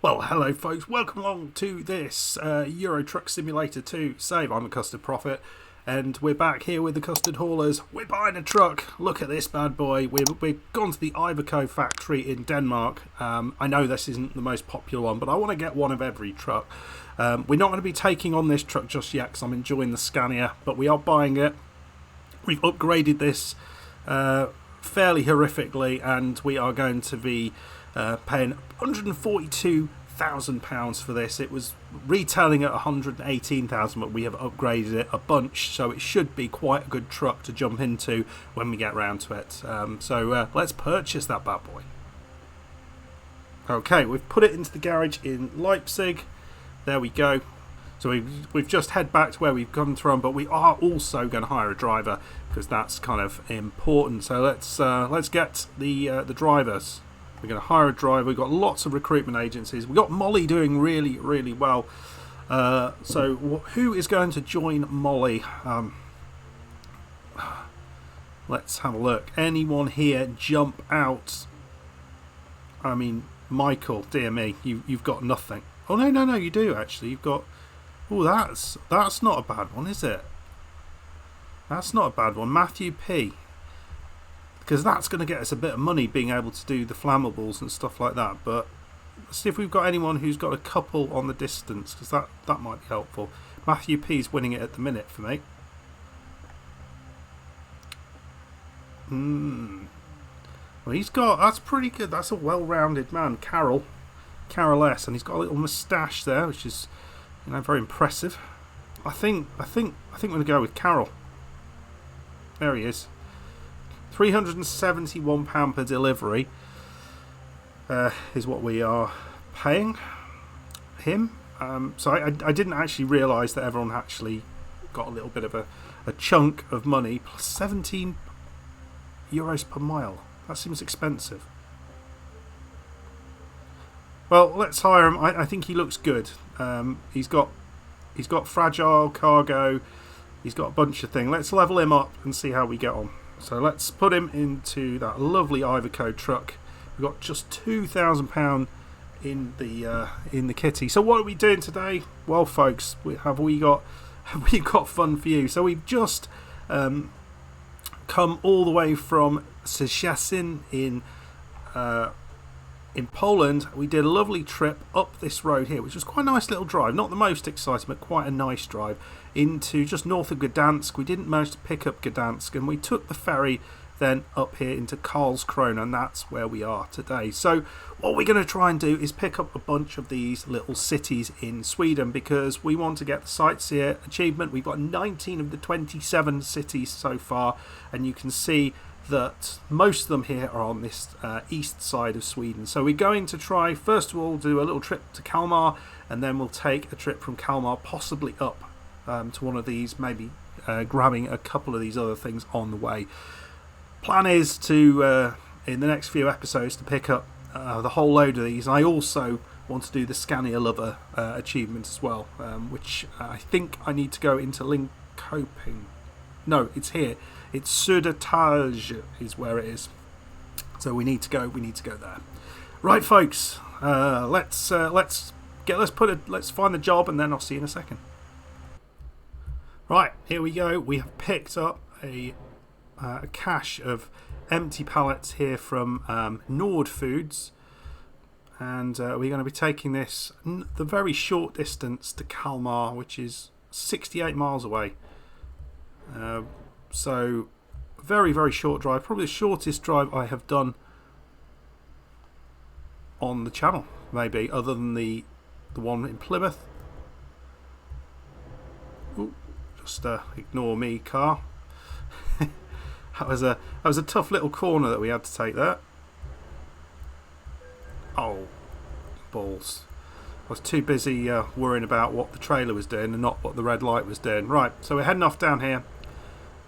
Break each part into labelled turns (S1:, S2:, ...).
S1: Well, hello folks, welcome along to this Euro Truck Simulator 2 save. I'm a Custard Prophet, and we're back here with the Custard Haulers. We're buying a truck. Look at this bad boy. We've gone to the Iberia factory in Denmark. I know this isn't the most popular one, but I want to get one of every truck. We're not going to be taking on this truck just yet because I'm enjoying the Scania, but we are buying it. We've upgraded this fairly horrifically, and we are going to be paying £142,000 for this. It was retailing at £118,000, but we have upgraded it a bunch, so it should be quite a good truck to jump into when we get round to it. So let's purchase that bad boy. Okay, we've put it into the garage in Leipzig. There we go. So we've just head back to where we've come from, but we are also going to hire a driver because that's kind of important. So let's get the drivers. We're going to hire a driver. We've got lots of recruitment agencies. We've got Molly doing really, really well. So who is going to join Molly? Let's have a look. Anyone here jump out? I mean, Michael, dear me, you've got nothing. Oh, no, you do actually. You've got... Oh, that's not a bad one, is it? That's not a bad one. Matthew P. Because that's going to get us a bit of money being able to do the flammables and stuff like that. But let's see if we've got anyone who's got a couple on the distance, because that might be helpful. Matthew P's winning it at the minute for me. Well, he's got... That's pretty good. That's a well-rounded man. Carol S. And he's got a little moustache there, which is, very impressive. I think we're going to go with Carol. There he is. £371 per delivery is what we are paying him. So I didn't actually realise that everyone actually got a little bit of a chunk of money, plus 17 euros per mile. That seems expensive. Well, let's hire him. I think he looks good. He's got fragile cargo. He's got a bunch of things. Let's level him up and see how we get on. So let's put him into that lovely Iveco truck. We've got just £2,000 in the kitty. So what are we doing today? Well, folks, have we got fun for you? So we've just come all the way from Szczecin in Poland. We did a lovely trip up this road here, which was quite a nice little drive. Not the most exciting, but quite a nice drive into just north of Gdansk. We didn't manage to pick up Gdansk, and we took the ferry then up here into Karlskrona, and that's where we are today. So what we're going to try and do is pick up a bunch of these little cities in Sweden, because we want to get the Sightseer achievement. We've got 19 of the 27 cities so far, and you can see that most of them here are on this east side of Sweden. So we're going to try, first of all, do a little trip to Kalmar, and then we'll take a trip from Kalmar possibly up to one of these, maybe grabbing a couple of these other things on the way. Plan is to, in the next few episodes, to pick up the whole load of these. I also want to do the Scania Lover achievement as well, which I think I need to go into Linköping. No, it's here. It's Södertälje is where it is. So we need to go there. Right, folks. Let's find the job, and then I'll see you in a second. Right, here we go. We have picked up a cache of empty pallets here from Nord Foods, and we're going to be taking this the very short distance to Kalmar, which is 68 miles away. So very, very short drive, probably the shortest drive I have done on the channel, maybe, other than the one in Plymouth. Ooh, just ignore me, car. That was a tough little corner that we had to take there. Oh, balls. I was too busy worrying about what the trailer was doing and not what the red light was doing. Right, so we're heading off down here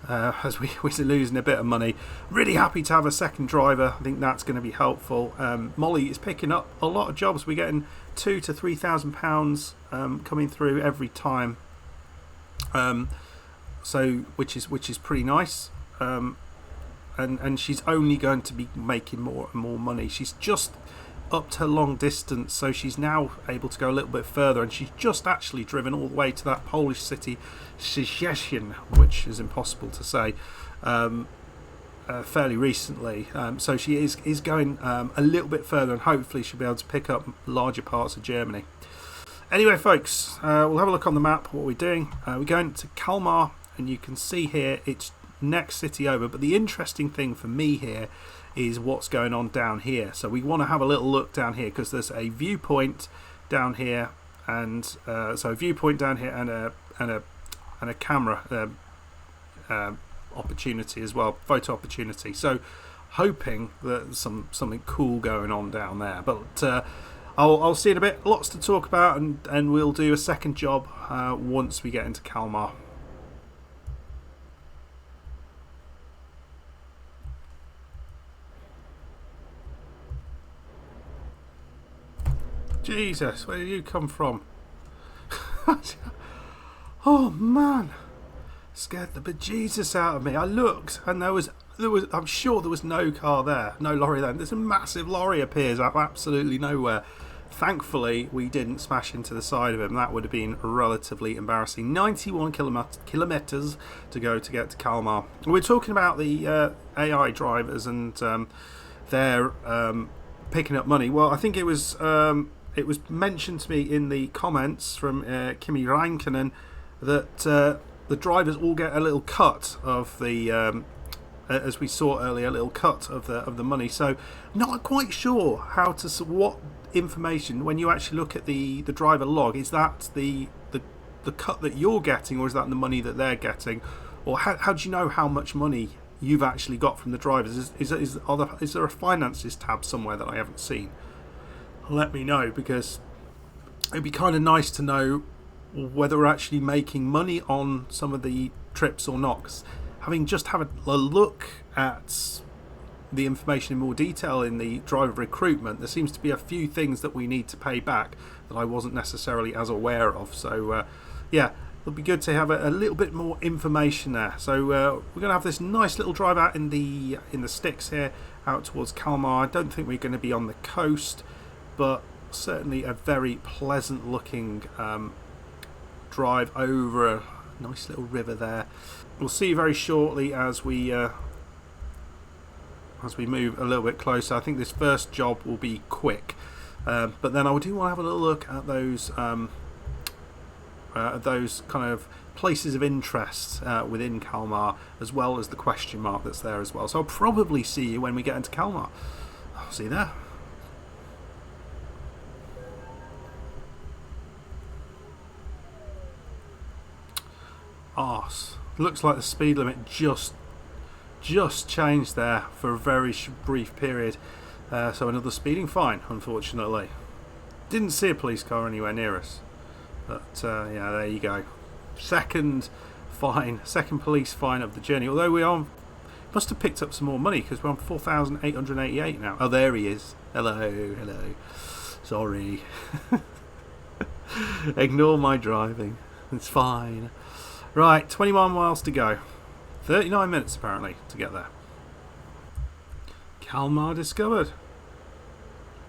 S1: as we're losing a bit of money. Really happy to have a second driver. I think that's going to be helpful. Molly is picking up a lot of jobs. We're getting £2,000 to £3,000 coming through every time. So which is pretty nice. And she's only going to be making more and more money. She's just upped her long distance, so she's now able to go a little bit further, and she's just actually driven all the way to that Polish city Szczecin, which is impossible to say, fairly recently. So she is going a little bit further, and hopefully she'll be able to pick up larger parts of Germany. Anyway, folks, we'll have a look on the map what we're doing. We're going to Kalmar, and you can see here it's next city over, but the interesting thing for me here is what's going on down here. So we want to have a little look down here, because there's a viewpoint down here, and so a viewpoint down here, and a camera opportunity as well, photo opportunity. So hoping that there's something cool going on down there, but I'll see in a bit. Lots to talk about, and we'll do a second job once we get into Kalmar. Jesus, where did you come from? Oh man, scared the bejesus out of me. I looked, and there was I'm sure there was no car there, no lorry there. There's a massive lorry appears out of absolutely nowhere. Thankfully we didn't smash into the side of him. That would have been relatively embarrassing. 91 kilometers to go to get to Kalmar. We're talking about the AI drivers, and they're picking up money. Well, I think it was mentioned to me in the comments from Kimi Räikkönen that the drivers all get a little cut of the, as we saw earlier, a little cut of the money. So not quite sure how to, what information, when you actually look at the driver log, is that the cut that you're getting, or is that the money that they're getting, or how do you know how much money you've actually got from the drivers? Is there a finances tab somewhere that I haven't seen? Let me know, because it'd be kind of nice to know whether we're actually making money on some of the trips or not. 'Cause having just had a look at the information in more detail in the driver recruitment, there seems to be a few things that we need to pay back that I wasn't necessarily as aware of. So yeah, it'll be good to have a little bit more information there. So we're going to have this nice little drive out in the sticks here, out towards Kalmar. I don't think we're going to be on the coast, but certainly a very pleasant looking drive over a nice little river there. We'll see you very shortly as we move a little bit closer. I think this first job will be quick, but then I do want to have a little look at those kind of places of interest within Kalmar, as well as the question mark that's there as well. So I'll probably see you when we get into Kalmar. I'll see you there. Arse. Looks like the speed limit just changed there for a very brief period. So another speeding fine, unfortunately. Didn't see a police car anywhere near us. But yeah, there you go. Second police fine of the journey. Although we must have picked up some more money, because we're on 4,888 now. Oh, there he is. Hello. Sorry. Ignore my driving. It's fine. Right, 21 miles to go. 39 minutes apparently to get there. Kalmar discovered.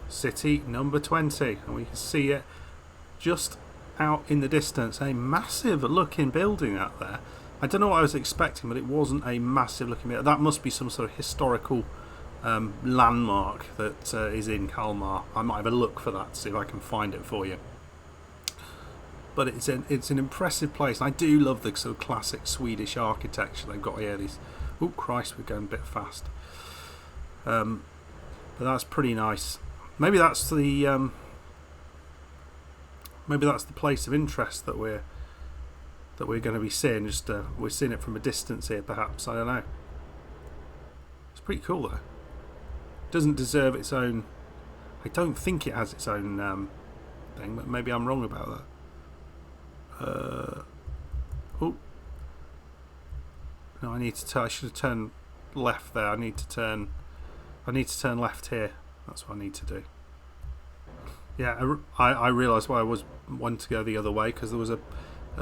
S1: City number 20. And we can see it just out in the distance. A massive looking building out there. I don't know what I was expecting, but it wasn't a massive looking building. That must be some sort of historical landmark that is in Kalmar. I might have a look for that to see if I can find it for you. But it's an impressive place. I do love the sort of classic Swedish architecture they've got here. These, oh Christ, we're going a bit fast. But that's pretty nice. Maybe that's the place of interest that we're going to be seeing. Just we're seeing it from a distance here, perhaps. I don't know. It's pretty cool though. It doesn't deserve its own. I don't think it has its own thing, but maybe I'm wrong about that. Oh no! I should have turned left there. I need to turn left here. That's what I need to do. Yeah, I realised why I wanted to go the other way, because there was a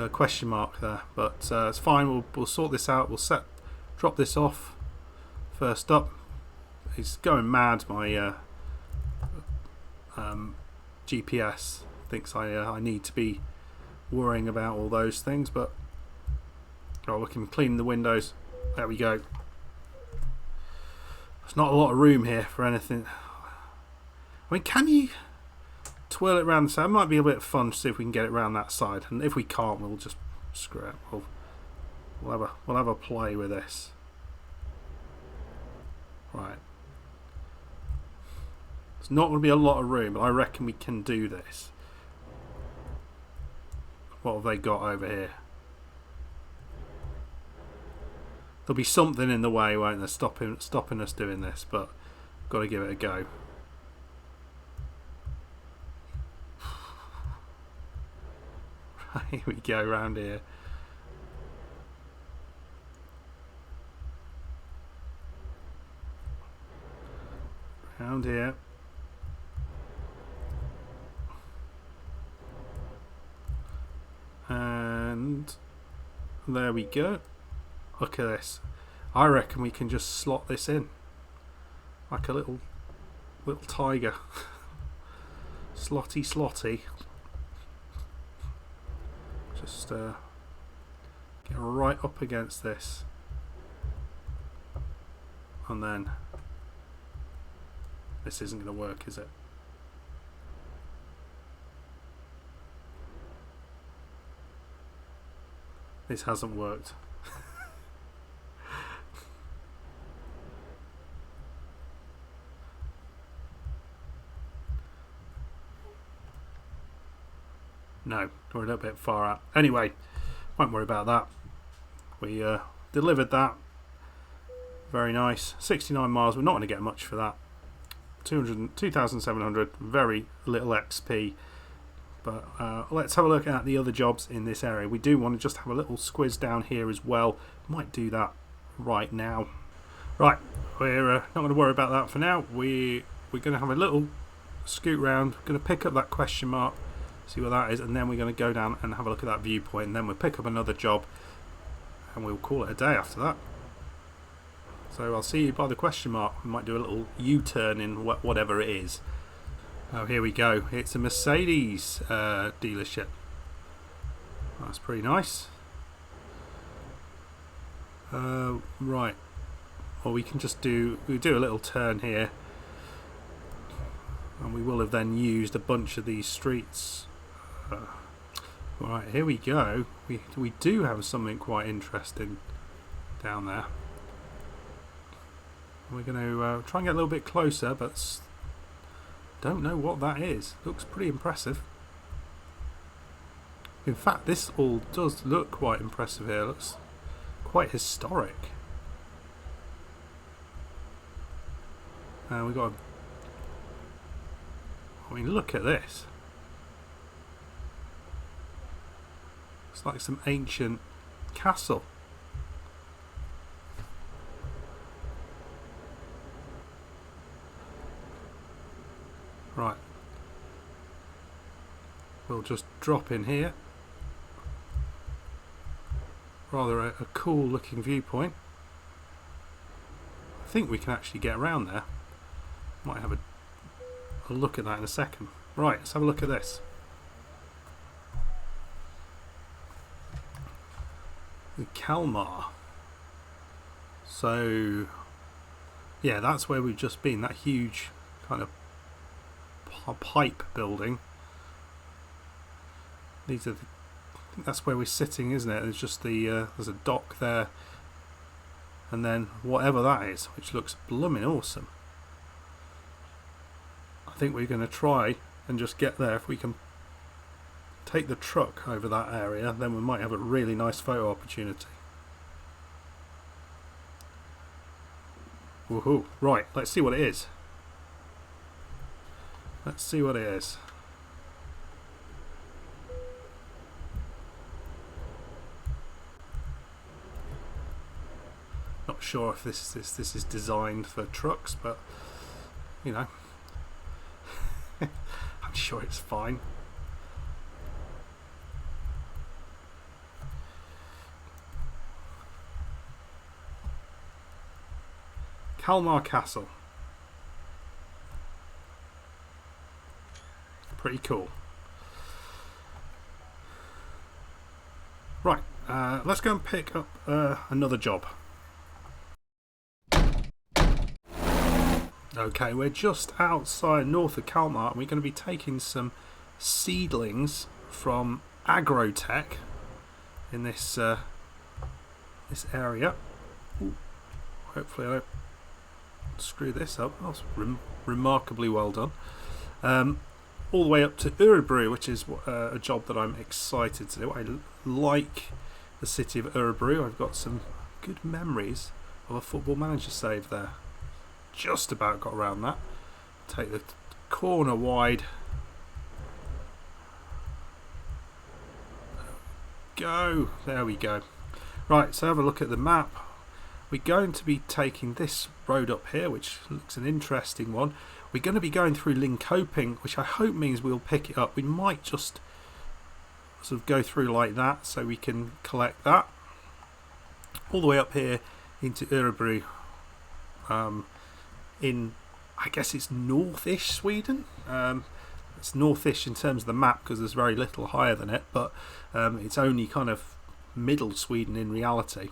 S1: question mark there. But it's fine. We'll sort this out. We'll drop this off. First up, he's going mad. My GPS thinks I need to be worrying about all those things. But oh, we can clean the windows. There we go. There's not a lot of room here for anything. I mean, can you twirl it around the side? It might be a bit of fun to see if we can get it around that side. And if we can't, we'll just screw it. We'll have a play with this. Right. It's not going to be a lot of room, but I reckon we can do this. What have they got over here? There'll be something in the way, won't there, stopping us doing this, but got to give it a go. Here we go, round here. Round here. And there we go. Look at this. I reckon we can just slot this in like a little tiger. Slotty. Just get right up against this, and then this isn't going to work, is it? This hasn't worked. No, we're a little bit far out. Anyway, won't worry about that. We delivered that. Very nice. 69 miles. We're not going to get much for that. 2,700. Very little XP. But let's have a look at the other jobs in this area. We do want to just have a little squiz down here as well. Might do that right now. Right, we're not going to worry about that for now. We're going to have a little scoot round. We're going to pick up that question mark. See what that is, and then we're going to go down and have a look at that viewpoint, and then we'll pick up another job and we'll call it a day after that. So I'll see you by the question mark. We might do a little U-turn in whatever it is. Oh, here we go. It's a Mercedes dealership. That's pretty nice. Right. Well, we can just we'll do a little turn here, and we will have then used a bunch of these streets. Right, here we go. We do have something quite interesting down there. We're going to try and get a little bit closer, but don't know what that is. Looks pretty impressive. In fact, this all does look quite impressive here. Looks quite historic. We got. I mean, look at this. It's like some ancient castle. Right. We'll just drop in here. Rather a cool looking viewpoint. I think we can actually get around there. Might have a look at that in a second. Right, let's have a look at this. The Kalmar. So, yeah, that's where we've just been. That huge kind of pipe building. These are I think that's where we're sitting, isn't it? There's just there's a dock there, and then whatever that is, which looks blooming awesome. I think we're going to try and just get there. If we can take the truck over that area, then we might have a really nice photo opportunity. Woohoo! Right, let's see what it is. Let's see what it is. Not sure if this is designed for trucks, but you know, I'm sure it's fine. Kalmar Castle. pretty cool. Right, let's go and pick up another job. Okay, we're just outside north of Kalmar, and we're going to be taking some seedlings from Agrotech in this this area. Ooh, hopefully I don't screw this up. That's remarkably well done. All the way up to Orebro, which is a job that I'm excited to do. I like the city of Orebro. I've got some good memories of a Football Manager save there. Just about got around that. Take the corner wide. Go. There we go. Right, so have a look at the map. We're going to be taking this road up here, which looks an interesting one. We're going to be going through Linkoping, which I hope means we'll pick it up. We might just sort of go through like that so we can collect that. All the way up here into Orebro. In, I guess it's northish Sweden. It's northish in terms of the map because there's very little higher than it, but it's only kind of middle Sweden in reality.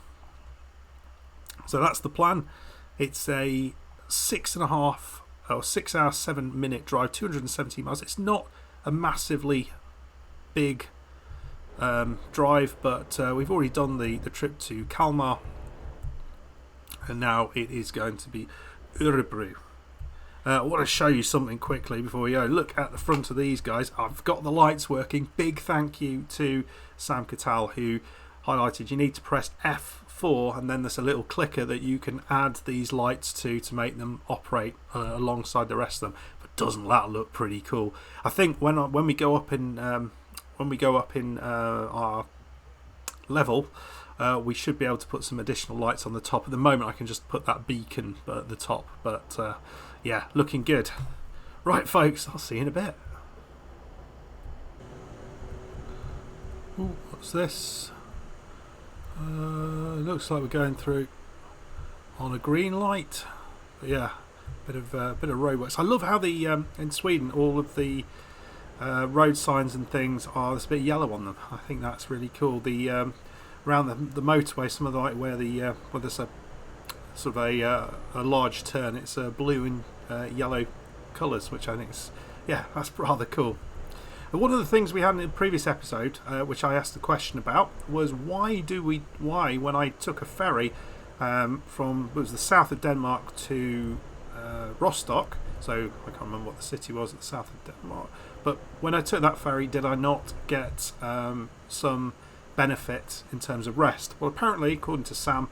S1: So that's the plan. It's a 6 hour 7 minute drive, 270 miles. It's not a massively big drive, but we've already done the trip to Kalmar, and now it is going to be Orebro. I want to show you something quickly before we go. Look at the front of these guys. I've got the lights working. Big thank you to Sam Cattell, who highlighted you need to press F4 and then there's a little clicker that you can add these lights to make them operate alongside the rest of them. But doesn't that look pretty cool? I think when we go up in our level, we should be able to put some additional lights on the top. At the moment I can just put that beacon at the top, but yeah, looking good. Right folks, I'll see you in a bit. Ooh, what's this? Looks like we're going through on a green light, but yeah, bit of roadworks. I love how the in Sweden all of the road signs and things are there's a bit of yellow on them. I think that's really cool. The around the motorway, some of the like where the where there's a sort of a large turn, it's blue and yellow colours, which I think is, yeah, that's rather cool. And one of the things we had in the previous episode, which I asked the question about, was why when I took a ferry from it was the south of Denmark to Rostock, so I can't remember what the city was at the south of Denmark, but when I took that ferry, did I not get some benefit in terms of rest? Well, apparently, according to Sam,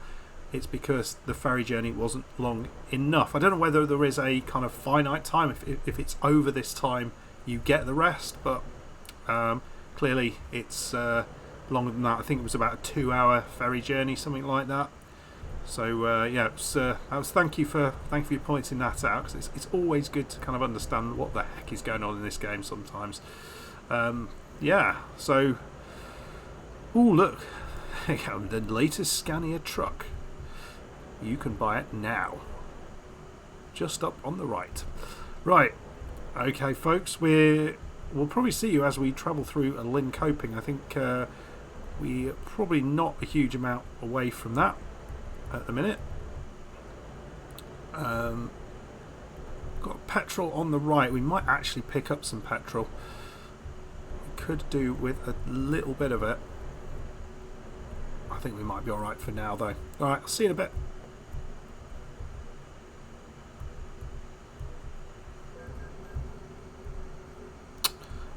S1: it's because the ferry journey wasn't long enough. I don't know whether there is a kind of finite time, if it's over this time you get the rest, but clearly it's longer than that. I think it was about a 2-hour ferry journey, something like that. So yeah, thank you for pointing that out, because it's always good to kind of understand what the heck is going on in this game sometimes. Yeah, so look, the latest Scania truck. You can buy it now. Just up on the right. Right. Okay, folks. We'll probably see you as we travel through Linkoping. I think we're probably not a huge amount away from that at the minute. Got petrol on the right. We might actually pick up some petrol. We could do with a little bit of it. I think we might be alright for now, though. Alright, I'll see you in a bit.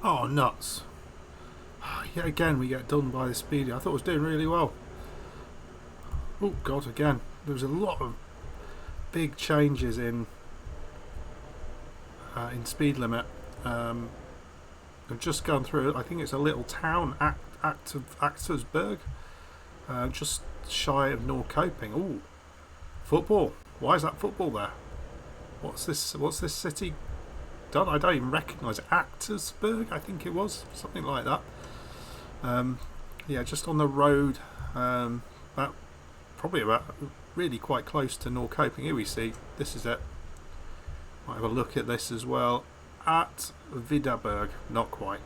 S1: Oh, nuts. Yet again, we get done by the speedy. I thought I was doing really well. Oh, God, again. There was a lot of big changes in speed limit. I've just gone through, I think it's a little town, Aktersberg, just shy of Norrköping. Oh, football. Why is that football there? What's this city done? I don't even recognise it. Aktersberg, I think it was, something like that. Yeah, just on the road, probably about really quite close to Norrköping. Here we see, this is it. Might have a look at this as well. at Vidaberg. Not quite.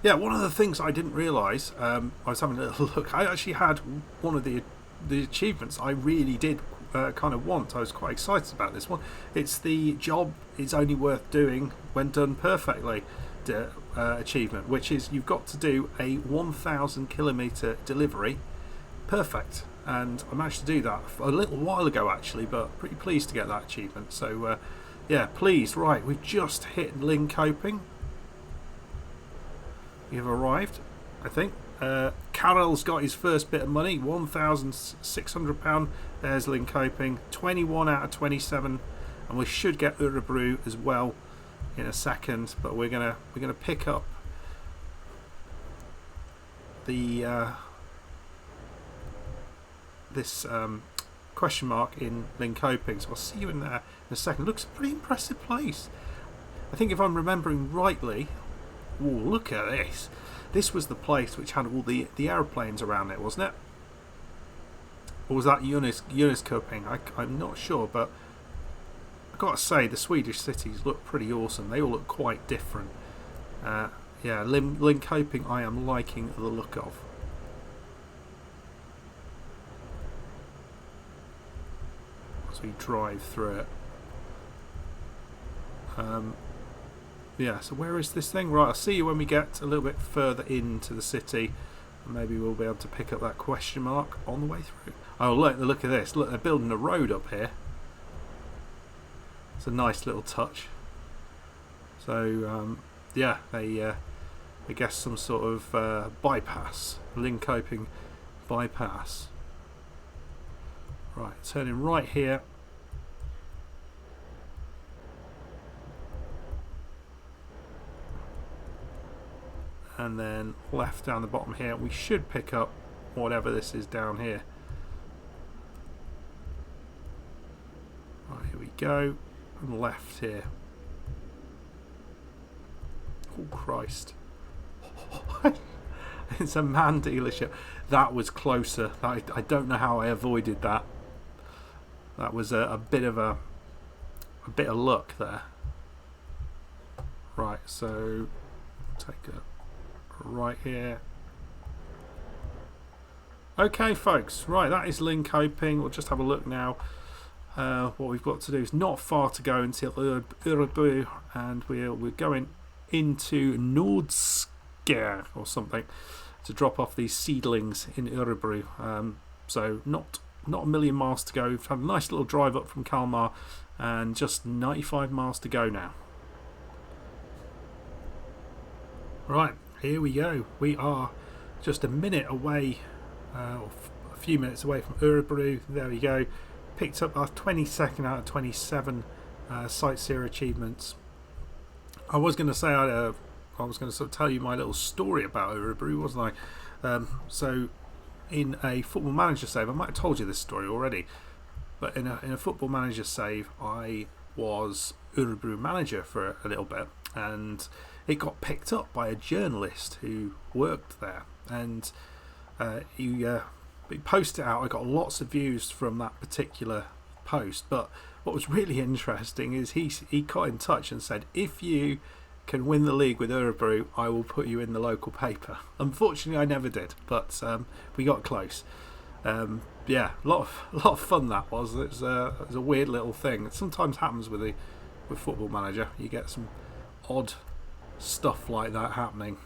S1: Yeah, one of the things I didn't realise, I was having a little look, I actually had one of the achievements I really did kind of want. I was quite excited about this one. It's the job is only worth doing when done perfectly achievement, which is you've got to do a 1,000 kilometre delivery perfect. And I managed to do that a little while ago actually, but pretty pleased to get that achievement. So yeah, pleased. Right, we've just hit Linkoping. You've arrived, I think. Carol's got his first bit of money, £1,600. There's Linkoping, 21 out of 27, and we should get Orebro as well in a second. But we're gonna pick up the this question mark in Linkoping. So I'll see you in there in a second. Looks a pretty impressive place. I think if I'm remembering rightly. Oh, look at this. This was the place which had all the aeroplanes around it, wasn't it? Or was that Jönköping? I'm not sure, but I've got to say the Swedish cities look pretty awesome. They all look quite different. Yeah, Linkoping I am liking the look of. As we drive through it. Yeah, so where is this thing? Right, I'll see you when we get a little bit further into the city. Maybe we'll be able to pick up that question mark on the way through. Oh, look at this. Look, they're building a road up here. It's a nice little touch. So, yeah, I guess some sort of bypass. Linkoping bypass. Right, turning right here. And then left down the bottom here. We should pick up whatever this is down here. Right, here we go. And left here. Oh, Christ. It's a man dealership. That was closer. I don't know how I avoided that. That was a bit of luck there. Right, so take a right here. Okay, folks. Right, that is Linkoping. We'll just have a look now. What we've got to do is not far to go until Orebro, and we're going into Nordsker or something to drop off these seedlings in Orebro. So not a million miles to go. We've had a nice little drive up from Kalmar, and just 95 miles to go now. Right. Here we go. We are just a minute away, or a few minutes away from Orebro. There we go. Picked up our 22nd out of 27 Sightseer achievements. I was going to say I was going to sort of tell you my little story about Orebro, wasn't I? So, in a Football Manager save, I might have told you this story already, but in a Football Manager save, I was Orebro manager for a little bit, and it got picked up by a journalist who worked there, and he posted it out. I got lots of views from that particular post, but what was really interesting is he got in touch and said, if you can win the league with Orebro, I will put you in the local paper. Unfortunately I never did, but we got close. Yeah, a lot of fun that was. It was a weird little thing. It sometimes happens with Football Manager. You get some odd stuff like that happening,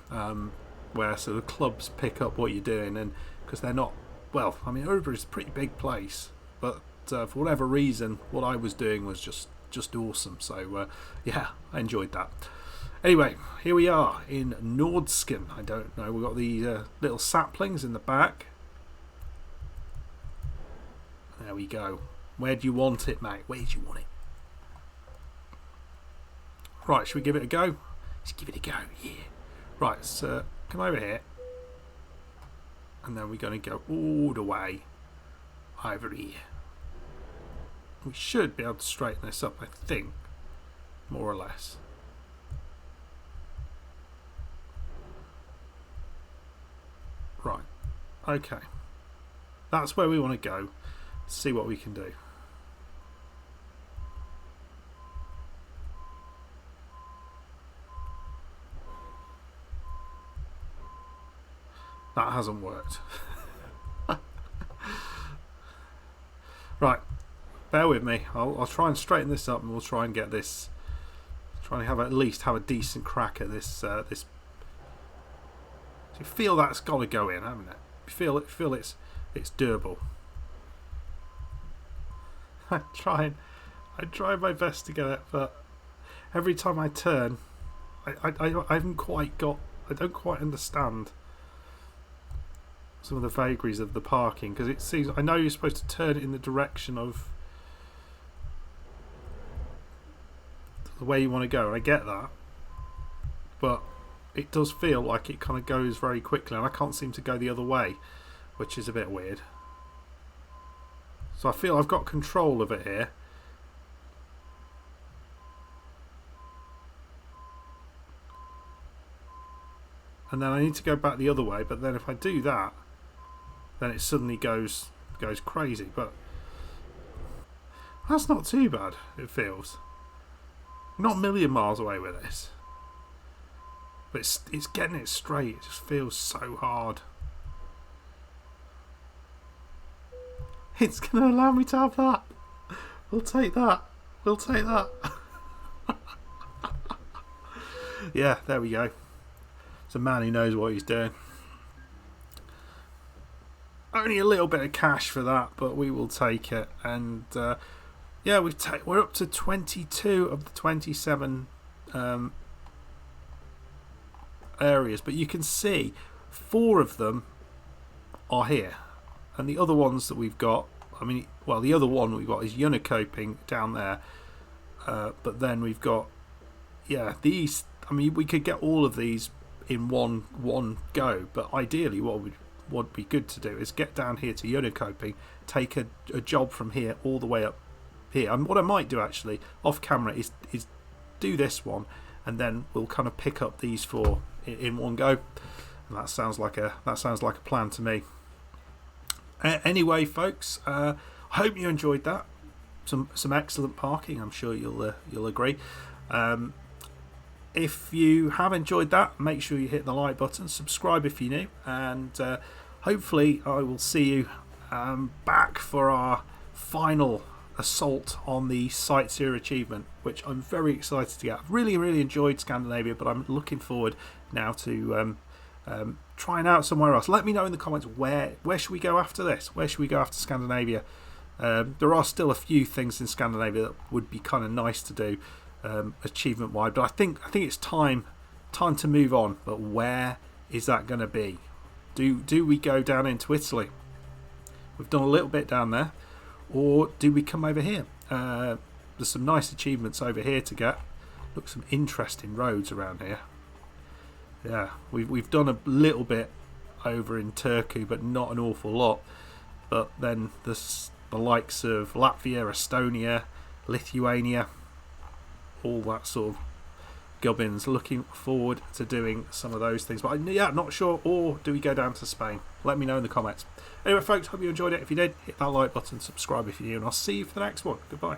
S1: where sort of clubs pick up what you're doing, and because they're not, well, I mean, Orebro is a pretty big place, but for whatever reason, what I was doing was just awesome. So yeah, I enjoyed that. Anyway, here we are in Nordsken. I don't know, we've got these little saplings in the back. There we go. Where do you want it, mate? Where do you want it? Right, should we give it a go? Let's give it a go, yeah. Right, so come over here. And then we're going to go all the way over here. We should be able to straighten this up, I think. More or less. Right. Okay. That's where we want to go. see what we can do. That hasn't worked. Right, bear with me. I'll try and straighten this up, and we'll try and get this. Try and at least have a decent crack at this. This. So you feel that's got to go in, haven't it? You feel it's doable. I try my best to get it, but every time I turn, I haven't quite got. I don't quite understand some of the vagaries of the parking, because it seems, I know you're supposed to turn it in the direction of the way you want to go, and I get that, but it does feel like it kind of goes very quickly, and I can't seem to go the other way, which is a bit weird. So I feel I've got control of it here. And then I need to go back the other way, but then if I do that, then it suddenly goes crazy. But that's not too bad, it feels. Not a million miles away with this. But it's getting it straight. It just feels so hard. It's going to allow me to have that. We'll take that. We'll take that. Yeah, there we go. It's a man who knows what he's doing. Only a little bit of cash for that, but we will take it. And yeah, we're up to 22 of the 27 areas, but you can see 4 of them are here, and the other ones that we've got, I mean, well, the other one we've got is Unicoping down there, but then we've got, yeah, these. I mean, we could get all of these in one go, but ideally what would be good to do is get down here to Unicoping, take a job from here all the way up here. And what I might do actually off camera is do this one, and then we'll kind of pick up these 4 in one go. And that sounds like a plan to me. Anyway, folks, I hope you enjoyed that. Some excellent parking. I'm sure you'll agree. If you have enjoyed that, make sure you hit the like button, subscribe if you're new, and hopefully I will see you back for our final assault on the Sightseer achievement, which I'm very excited to get. I've really enjoyed Scandinavia, but I'm looking forward now to trying out somewhere else. Let me know in the comments where should we go after this? Where should we go after Scandinavia? There are still a few things in Scandinavia that would be kind of nice to do achievement wide, but I think it's time to move on. But where is that going to be? Do we go down into Italy? We've done a little bit down there, or do we come over here? There's some nice achievements over here to get. Look, some interesting roads around here. Yeah, we've done a little bit over in Turku, but not an awful lot. But then there's the likes of Latvia, Estonia, Lithuania, all that sort of gubbins. Looking forward to doing some of those things, but yeah, not sure. Or do we go down to Spain? Let me know in the comments. Anyway, folks, hope you enjoyed it. If you did, hit that like button, subscribe if you're new, and I'll see you for the next one. Goodbye.